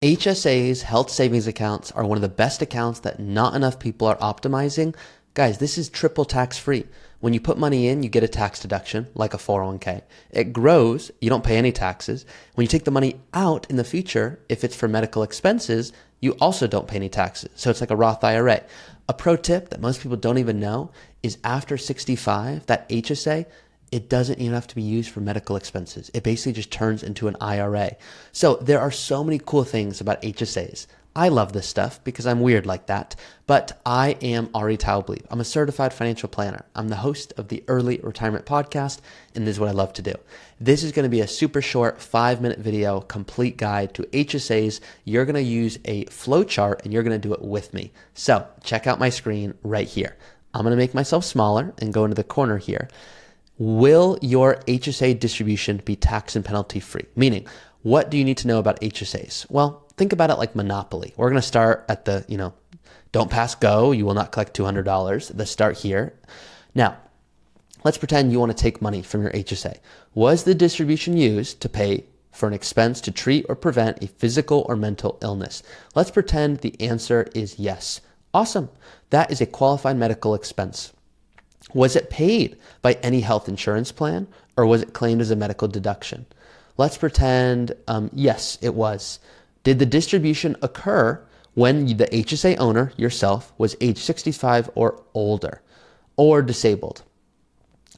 HSAs, health savings accounts, are one of the best accounts that not enough people are optimizing. Guys, this is triple tax free. When you put money in, you get a tax deduction, like a 401k. It grows, you don't pay any taxes. When you take the money out in the future, if it's for medical expenses, you also don't pay any taxes. So it's like a Roth IRA. A pro tip that most people don't even know is after 65, that HSA, it doesn't even have to be used for medical expenses. It basically just turns into an IRA. So there are so many cool things about HSAs. I love this stuff because I'm weird like that, but I am Ari Taublieb. I'm a certified financial planner. I'm the host of the Early Retirement Podcast, and this is what I love to do. This is going to be a super short 5-minute video, complete guide to HSAs. You're going to use a flowchart and you're going to do it with me. So check out my screen right here. I'm going to make myself smaller and go into the corner here. Will your HSA distribution be tax and penalty free? Meaning, what do you need to know about HSAs? Well, think about it like Monopoly. We're going to start at the, don't pass go. You will not collect $200. Let's start here. Now, let's pretend you want to take money from your HSA. Was the distribution used to pay for an expense to treat or prevent a physical or mental illness? Let's pretend the answer is yes. Awesome. That is a qualified medical expense. Was it paid by any health insurance plan, or was it claimed as a medical deduction? Let's pretend, yes, it was. Did the distribution occur when the HSA owner, yourself, was age 65 or older or disabled?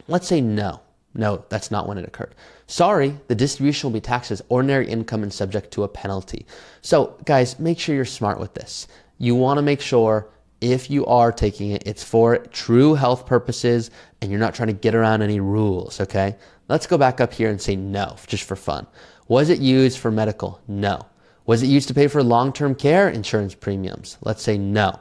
Let's say no. No, that's not when it occurred. Sorry, the distribution will be taxed as ordinary income and subject to a penalty. So guys, make sure you're smart with this. You want to make sure if you are taking it, it's for true health purposes and you're not trying to get around any rules, okay? Let's go back up here and say no, just for fun. Was it used for medical? No. Was it used to pay for long-term care insurance premiums? Let's say no.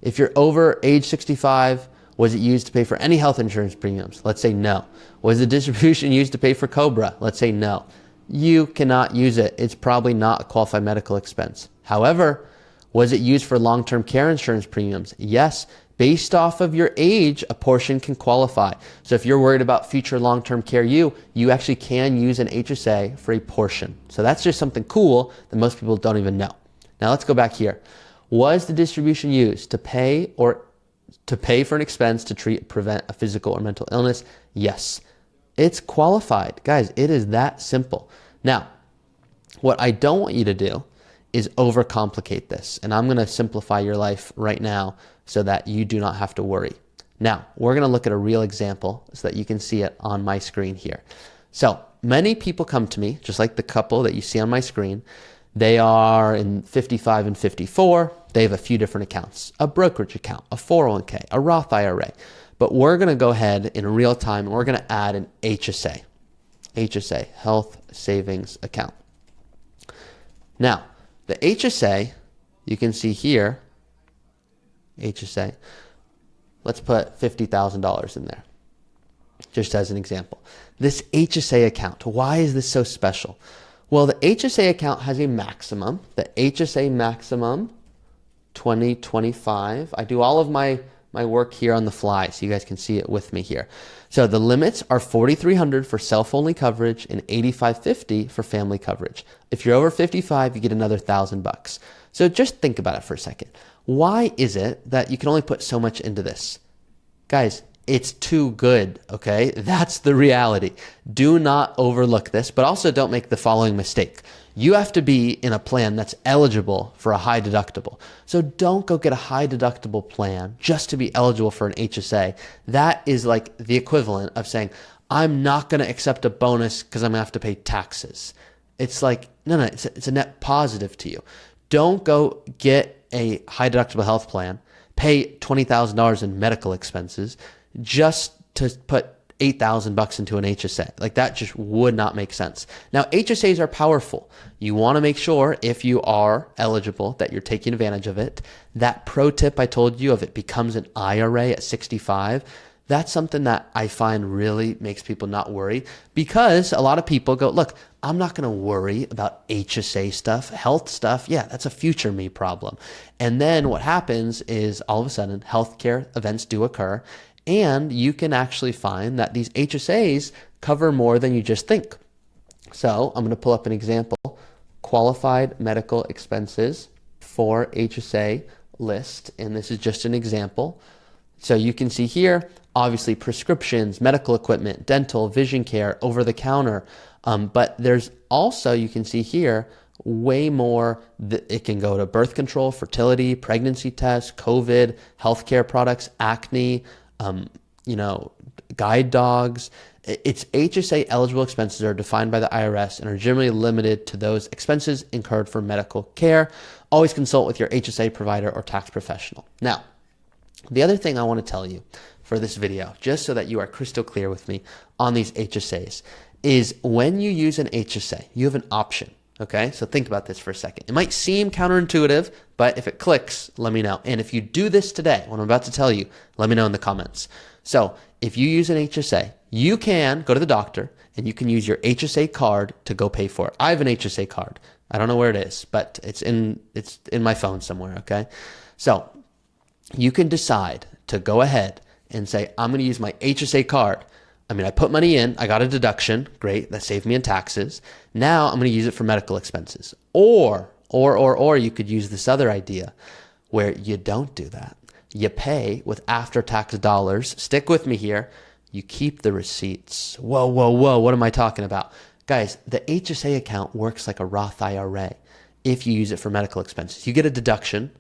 If you're over age 65, was it used to pay for any health insurance premiums? Let's say no. Was the distribution used to pay for COBRA? Let's say no. You cannot use it. It's probably not a qualified medical expense. However, was it used for long-term care insurance premiums? Yes. Based off of your age, a portion can qualify. So if you're worried about future long-term care you actually can use an HSA for a portion. So that's just something cool that most people don't even know. Now let's go back here. Was the distribution used to pay for an expense to treat, prevent a physical or mental illness? Yes. It's qualified. Guys, it is that simple. Now, what I don't want you to do is overcomplicate this. And I'm going to simplify your life right now so that you do not have to worry. Now, we're going to look at a real example so that you can see it on my screen here. So many people come to me, just like the couple that you see on my screen. They are in 55 and 54. They have a few different accounts, a brokerage account, a 401k, a Roth IRA. But we're going to go ahead in real time and we're going to add an HSA, health savings account. Now, the HSA, you can see here, HSA, let's put $50,000 in there, just as an example. This HSA account, why is this so special? Well, the HSA account has a maximum, the HSA maximum, 2025. I do all of my work here on the fly, so you guys can see it with me here. So the limits are $4,300 for self-only coverage and $8,550 for family coverage. If you're over 55, you get another $1,000. So just think about it for a second. Why is it that you can only put so much into this? Guys, it's too good, okay? That's the reality. Do not overlook this, but also don't make the following mistake. You have to be in a plan that's eligible for a high deductible. So don't go get a high deductible plan just to be eligible for an HSA. That is like the equivalent of saying, I'm not going to accept a bonus because I'm going to have to pay taxes. It's like, no, it's a net positive to you. Don't go get a high deductible health plan, pay $20,000 in medical expenses just to put $8,000 into an HSA. Like that just would not make sense. Now, HSAs are powerful. You want to make sure if you are eligible that you're taking advantage of it. That pro tip I told you of it becomes an IRA at 65. That's something that I find really makes people not worry because a lot of people go, look, I'm not going to worry about HSA stuff, health stuff. Yeah, that's a future me problem. And then what happens is all of a sudden healthcare events do occur. And you can actually find that these HSAs cover more than you just think. So I'm going to pull up an example qualified medical expenses for HSA list, and this is just an example. So you can see here, obviously prescriptions, medical equipment, dental, vision care, over the counter. But there's also, you can see here, way more. It can go to birth control, fertility, pregnancy tests, COVID, healthcare products, acne, guide dogs. It's HSA eligible expenses are defined by the IRS and are generally limited to those expenses incurred for medical care. Always consult with your HSA provider or tax professional. Now, the other thing I want to tell you for this video, just so that you are crystal clear with me on these HSAs, is when you use an HSA, you have an option. Okay, so think about this for a second. It might seem counterintuitive, but if it clicks, let me know. And if you do this today, what I'm about to tell you, let me know in the comments. So if you use an HSA, you can go to the doctor and you can use your HSA card to go pay for it. I have an HSA card. I don't know where it is, but it's in my phone somewhere, okay? So you can decide to go ahead and say, I'm going to use my HSA card. I put money in, I got a deduction, great, that saved me in taxes. Now I'm going to use it for medical expenses. Or you could use this other idea where you don't do that. You pay with after-tax dollars. Stick with me here. You keep the receipts. Whoa, what am I talking about? Guys, the HSA account works like a Roth IRA if you use it for medical expenses. You get a deduction,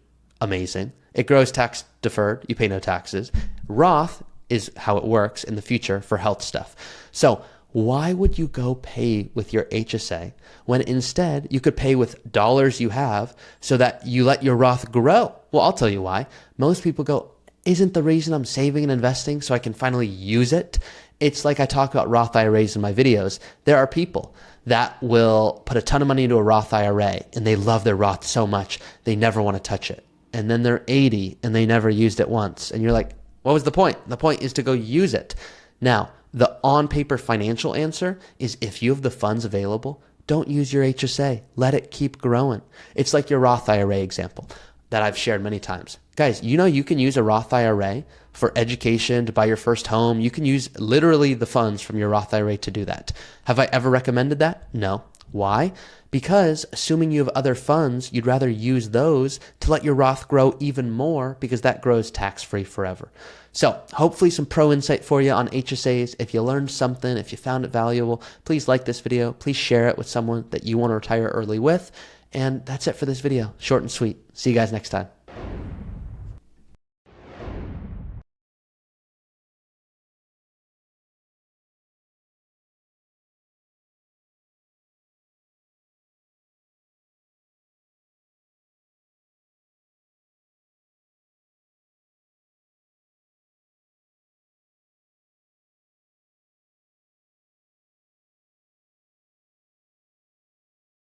amazing. It grows tax deferred, you pay no taxes. Roth is how it works in the future for health stuff. So why would you go pay with your HSA when instead you could pay with dollars you have so that you let your Roth grow? Well, I'll tell you why. Most people go, isn't the reason I'm saving and investing so I can finally use it? It's like I talk about Roth IRAs in my videos. There are people that will put a ton of money into a Roth IRA and they love their Roth so much, they never want to touch it. And then they're 80 and they never used it once. And you're like, what was the point? The point is to go use it. Now, the on-paper financial answer is if you have the funds available, don't use your HSA. Let it keep growing. It's like your Roth IRA example that I've shared many times. Guys, you can use a Roth IRA for education, to buy your first home. You can use literally the funds from your Roth IRA to do that. Have I ever recommended that? No. Why? Because assuming you have other funds, you'd rather use those to let your Roth grow even more because that grows tax-free forever. So hopefully some pro insight for you on HSAs. If you learned something, if you found it valuable, please like this video. Please share it with someone that you want to retire early with. And that's it for this video. Short and sweet. See you guys next time.